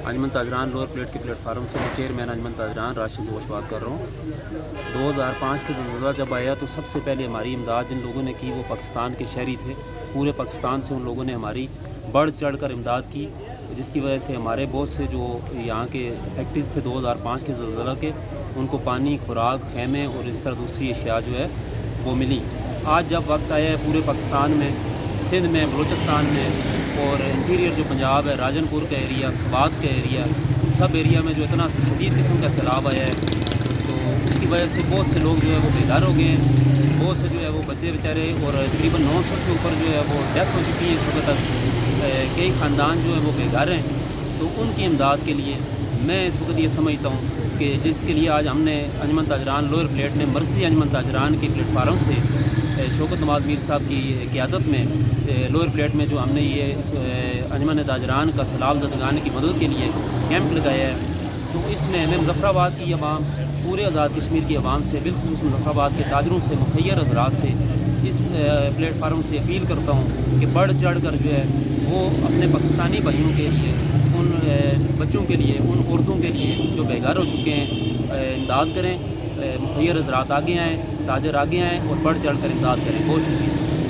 انجمن تاجران lower plate کے plate form سے میں چیئرمین انجمن تاجران راشد جوش بات کر رہا ہوں۔ 2005 کے زلزلہ جب آیا تو سب سے پہلے ہماری امداد جن لوگوں نے کی وہ پاکستان کے شہری تھے۔ پورے پاکستان سے ان لوگوں نے ہماری بڑھ چڑھ کر امداد کی، جس کی وجہ سے ہمارے بہت سے جو یہاں کے فیکٹریز تھے 2005 کے زلزلہ کے، ان کو پانی، خوراک، خیمے اور اس طرح دوسری اشیاء جو ہے وہ ملی۔ آج جب وقت آیا ہے پورے پاکستان میں، سندھ میں، بلوچستان میں اور انٹیریئر جو پنجاب ہے، راجن پور کا ایریا، سوات کا ایریا، سب ایریا میں جو اتنا شدید قسم کا سیلاب آیا ہے، تو اس کی وجہ سے بہت سے لوگ جو ہے وہ بے گھر ہو گئے ہیں۔ بہت سے جو ہے وہ بچے بیچارے، اور تقریباً 900 سے اوپر جو ہے وہ ڈیتھ ہو چکی ہے اس وقت تک۔ کئی خاندان جو ہے وہ بے گھر ہیں، تو ان کی امداد کے لیے میں اس وقت یہ سمجھتا ہوں کہ جس کے لیے آج ہم نے انجمن تاجران لوئر پلیٹ نے مرکزی انجمن تاجران کے پلیٹ فارم سے شوکت نواز میر صاحب کی قیادت میں لوئر پلیٹ میں جو ہم نے یہ انجمن تاجران کا سیلاب زدگان کی مدد کے لیے کیمپ لگایا ہے، تو اس میں مظفر آباد کی عوام، پورے آزاد کشمیر کی عوام سے، بالخصوص مظفر آباد کے تاجروں سے، مخیر حضرات سے اس پلیٹ فارم سے اپیل کرتا ہوں کہ بڑھ چڑھ کر جو ہے وہ اپنے پاکستانی بھائیوں کے لیے، ان بچوں کے لیے، ان عورتوں کے لیے جو بے گھر ہو چکے ہیں، امداد کریں۔ مخیر حضرات آگے آئیں، تاجر آگے آئیں اور بڑھ چڑھ کر امداد کریں۔ بہت شکریہ۔